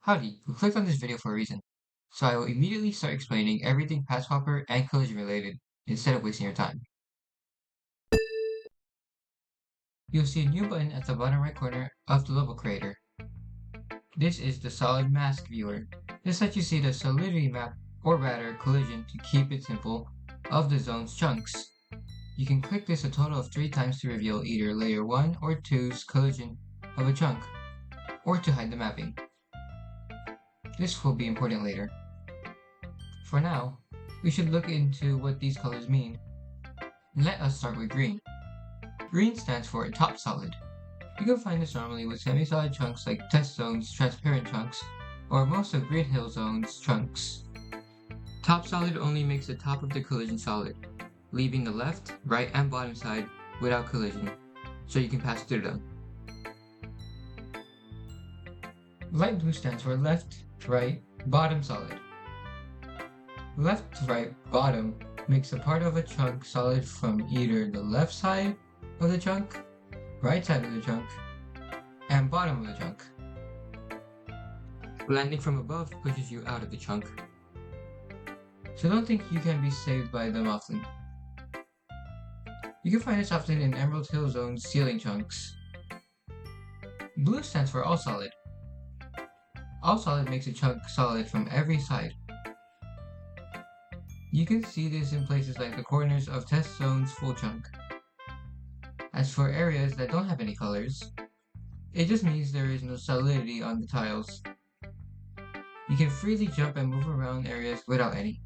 Howdy, you clicked on this video for a reason, so I will immediately start explaining everything path swapper and collision related instead of wasting your time. You'll see a new button at the bottom right corner of the level creator. This is the solid mask viewer. This lets you see the solidity map, or rather collision to keep it simple, of the zone's chunks. You can click this a total of 3 times to reveal either layer 1 or 2's collision of a chunk, or to hide the mapping. This will be important later. For now, we should look into what these colors mean. Let us start with green. Green stands for top solid. You can find this normally with semi-solid chunks like test zones, transparent chunks, or most of Green Hill Zone's chunks. Top solid only makes the top of the collision solid, leaving the left, right, and bottom side without collision, so you can pass through them. Light blue stands for left, right, bottom solid. Left, right, bottom makes a part of a chunk solid from either the left side of the chunk, right side of the chunk, and bottom of the chunk. Landing from above pushes you out of the chunk, so don't think you can be saved by them often. You can find this often in Emerald Hill Zone's ceiling chunks. Blue stands for all solid. All solid makes a chunk solid from every side. You can see this in places like the corners of test zone's full chunk. As for areas that don't have any colors, it just means there is no solidity on the tiles. You can freely jump and move around areas without any.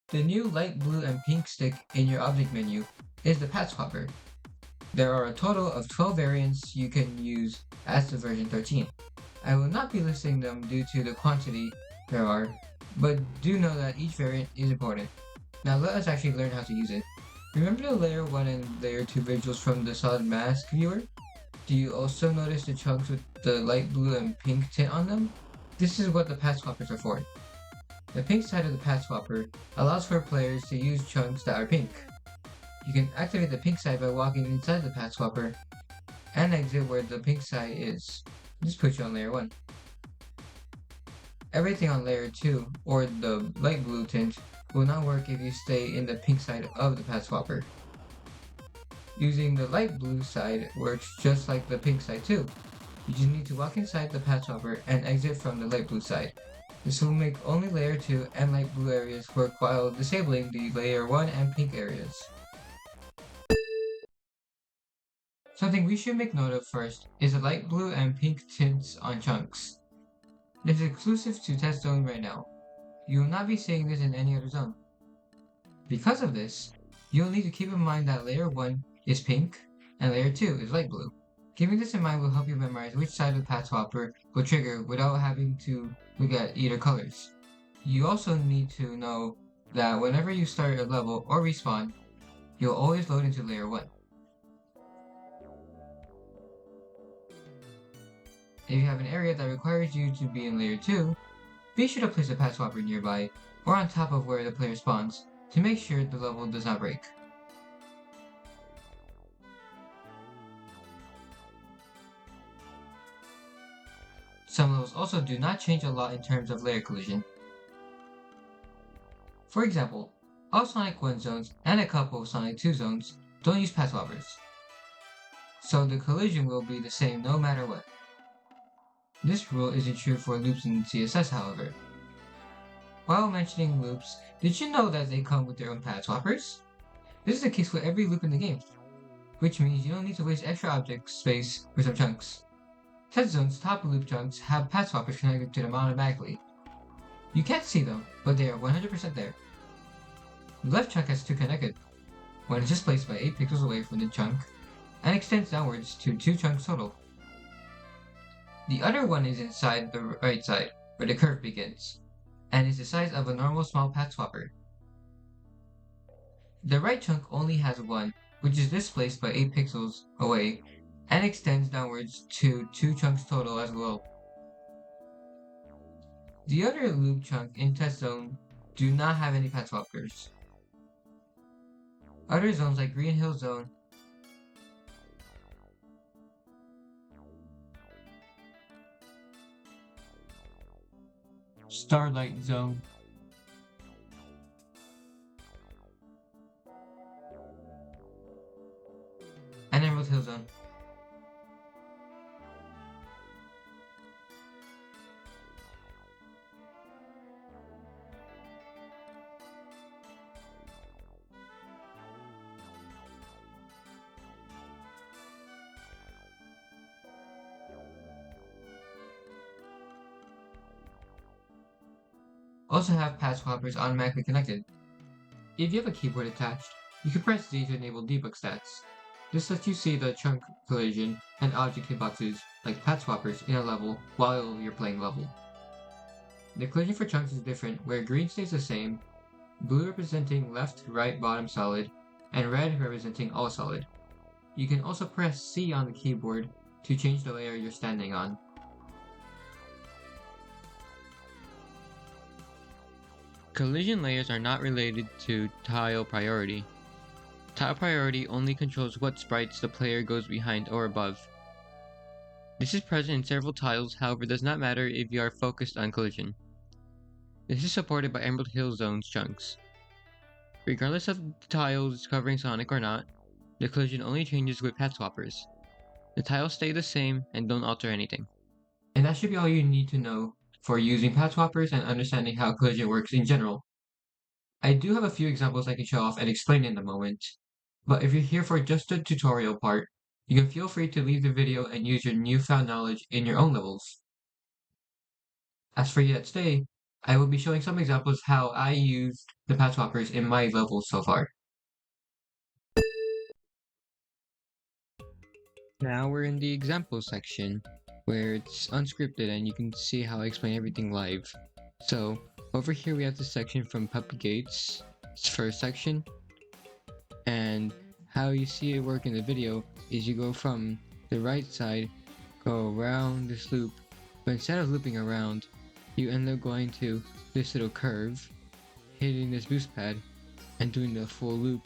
The new light blue and pink stick in your object menu is the path swapper. There are a total of 12 variants you can use as the version 13. I will not be listing them due to the quantity there are, but do know that each variant is important. Now let us actually learn how to use it. Remember the layer 1 and layer 2 visuals from the solid mask viewer? Do you also notice the chunks with the light blue and pink tint on them? This is what the path swappers are for. The pink side of the path swapper allows for players to use chunks that are pink. You can activate the pink side by walking inside the path swapper and exit where the pink side is. This puts you on layer 1. Everything on layer 2, or the light blue tint, will not work if you stay in the pink side of the path swapper. Using the light blue side works just like the pink side too. You just need to walk inside the path swapper and exit from the light blue side. This will make only layer 2 and light blue areas work while disabling the layer 1 and pink areas. Something we should make note of first is the light blue and pink tints on chunks. This is exclusive to Test Zone right now. You will not be seeing this in any other zone. Because of this, you'll need to keep in mind that layer 1 is pink and layer 2 is light blue. Keeping this in mind will help you memorize which side of the path swapper will trigger without having to look at either colors. You also need to know that whenever you start a level or respawn, you'll always load into layer 1. If you have an area that requires you to be in layer 2, be sure to place a path swapper nearby or on top of where the player spawns to make sure the level does not break. Some levels also do not change a lot in terms of layer collision. For example, all Sonic 1 zones and a couple of Sonic 2 zones don't use path swappers, so the collision will be the same no matter what. This rule isn't true for loops in CSS, however. While mentioning loops, did you know that they come with their own path swappers? This is the case for every loop in the game, which means you don't need to waste extra object space for some chunks. Test zone's top loop chunks have path swappers connected to them automatically. You can't see them, but they are 100% there. The left chunk has 2 connected. One is just placed by 8 pixels away from the chunk, and extends downwards to 2 chunks total. The other one is inside the right side, where the curve begins, and is the size of a normal small path swapper. The right chunk only has one, which is displaced by 8 pixels away, and extends downwards to 2 chunks total as well. The other loop chunk in Test Zone do not have any path swappers. Other zones like Green Hill Zone Starlight Zone, and Emerald Hill Zone. Also have path swappers automatically connected. If you have a keyboard attached, you can press Z to enable debug stats. This lets you see the chunk collision and object hitboxes like path swappers in a level while you're playing level. The collision for chunks is different, where green stays the same, blue representing left, right, bottom solid, and red representing all solid. You can also press C on the keyboard to change the layer you're standing on. Collision layers are not related to tile priority. Tile priority only controls what sprites the player goes behind or above. This is present in several tiles, however does not matter if you are focused on collision. This is supported by Emerald Hill Zone's chunks. Regardless of the tiles covering Sonic or not, the collision only changes with path swappers. The tiles stay the same and don't alter anything. And that should be all you need to know for using path swappers and understanding how collision works in general. I do have a few examples I can show off and explain in a moment, but if you're here for just the tutorial part, you can feel free to leave the video and use your newfound knowledge in your own levels. As for you that stay, I will be showing some examples how I used the path swappers in my levels so far. Now we're in the example section, where it's unscripted and you can see how I explain everything live. So, over here we have the section from Puppy Gates, its first section, and how you see it work in the video is you go from the right side, go around this loop, but instead of looping around, you end up going to this little curve, hitting this boost pad, and doing the full loop,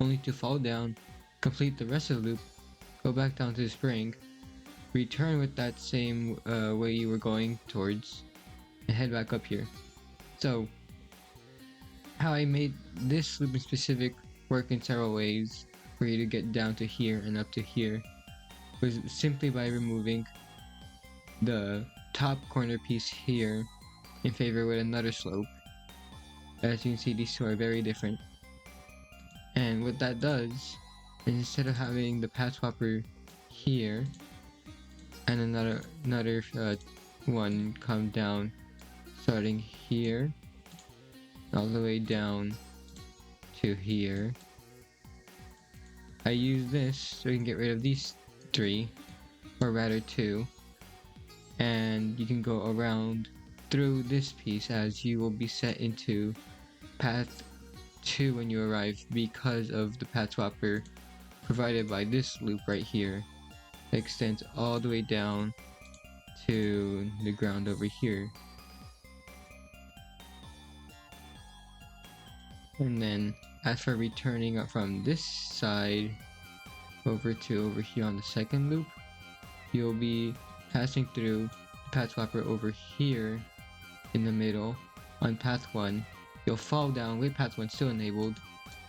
only to fall down, complete the rest of the loop, go back down to the spring, return with that same way you were going towards, and head back up here. So, how I made this loop in specific work in several ways for you to get down to here and up to here was simply by removing the top corner piece here in favor with another slope. As you can see, these two are very different. And what that does is instead of having the path swapper here and another one come down starting here all the way down to here, I use this so we can get rid of these three, or rather two, and you can go around through this piece as you will be set into path 2 when you arrive because of the path swapper provided by this loop right here that extends all the way down to the ground over here. And then as for returning up from this side over to over here on the second loop, you'll be passing through the path swapper over here in the middle on path 1. You'll fall down with path 1 still enabled,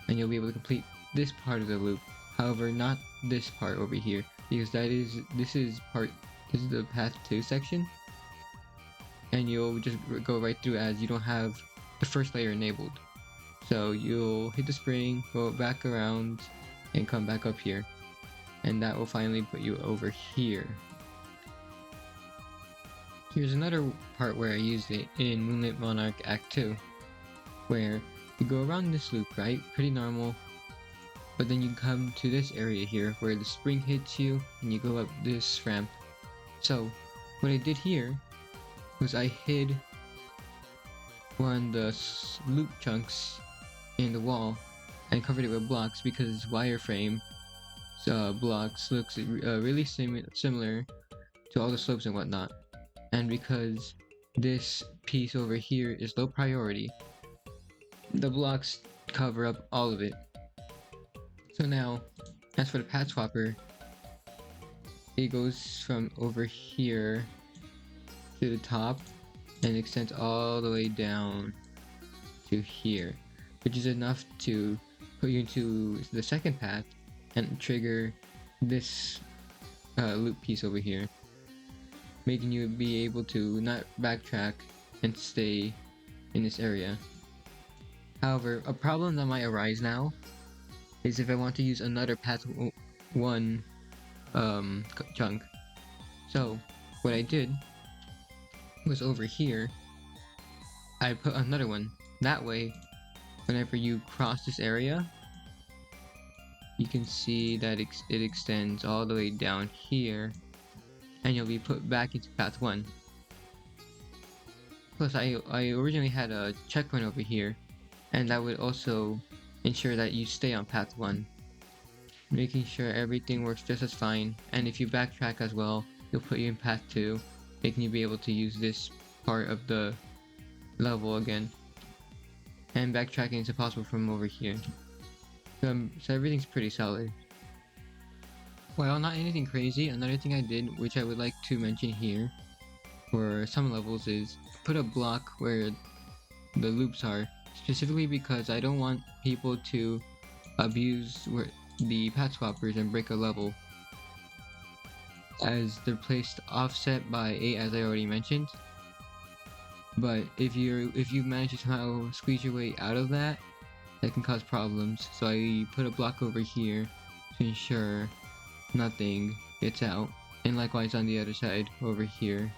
and you'll be able to complete this part of the loop. However, not this part over here, because this is the path 2 section, and you'll just go right through as you don't have the first layer enabled. So you'll hit the spring, go back around, and come back up here, and that will finally put you over here. Here's another part where I used it in Moonlit Monarch Act 2, where you go around this loop, right? Pretty normal. But then you come to this area here where the spring hits you and you go up this ramp. So what I did here was I hid one of the loop chunks in the wall and covered it with blocks because wireframe blocks looks really similar to all the slopes and whatnot. And because this piece over here is low priority, the blocks cover up all of it. So now, as for the path swapper, it goes from over here to the top, and extends all the way down to here, which is enough to put you into the second path and trigger this loop piece over here, making you be able to not backtrack and stay in this area. However, a problem that might arise now is if I want to use another path 1 chunk. So what I did was over here I put another one. That way whenever you cross this area, you can see that it extends all the way down here and you'll be put back into path 1. Plus I originally had a checkpoint over here, and that would also ensure that you stay on path 1, making sure everything works just as fine. And if you backtrack as well, it'll put you in path 2, making you be able to use this part of the level again. And backtracking is impossible from over here. So everything's pretty solid. Well, not anything crazy, another thing I did, which I would like to mention here for some levels, is put a block where the loops are, specifically because I don't want people to abuse the path swappers and break a level, as they're placed offset by 8, as I already mentioned. But if you manage to somehow squeeze your way out of that, that can cause problems. So I put a block over here to ensure nothing gets out, and likewise on the other side over here.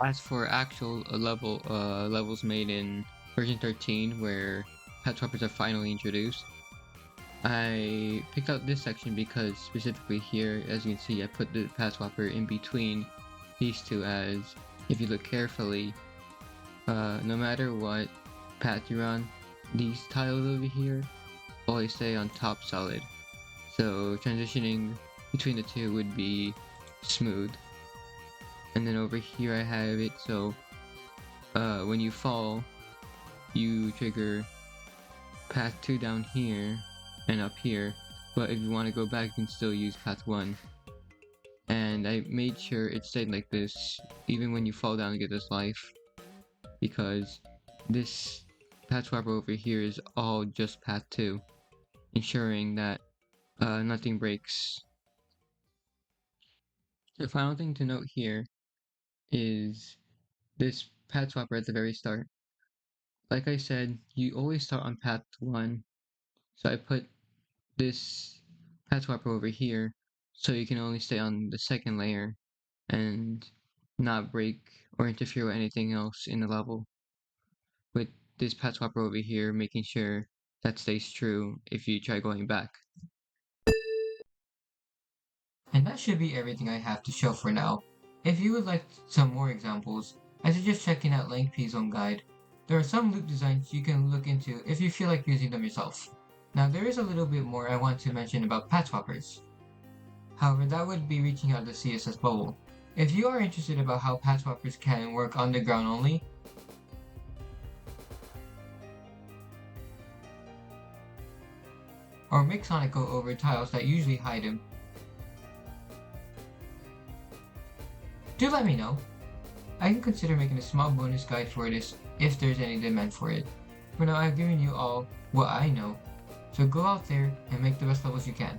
As for actual levels made in version 13 where path swappers are finally introduced, I picked out this section because specifically here, as you can see, I put the path swapper in between these two, as if you look carefully, no matter what path you're on, these tiles over here always stay on top solid. So transitioning between the two would be smooth. And then over here I have it so when you fall, you trigger path 2 down here and up here, but if you want to go back, you can still use path 1. And I made sure it stayed like this even when you fall down and get this life, because this path swapper over here is all just path 2, ensuring that nothing breaks. The final thing to note here is this path swapper at the very start. Like I said, you always start on path 1, so I put this path swapper over here so you can only stay on the second layer and not break or interfere with anything else in the level, with this path swapper over here making sure that stays true if you try going back. And that should be everything I have to show for now. If you would like some more examples, I suggest checking out Link P's own guide. There are some loop designs you can look into if you feel like using them yourself. Now there is a little bit more I want to mention about path swappers. However, that would be reaching out the CSS bubble. If you are interested about how path swappers can work on the ground only, or make Sonic go over tiles that usually hide him, do let me know. I can consider making a small bonus guide for this if there's any demand for it. For now, I've given you all what I know, so go out there and make the best levels you can.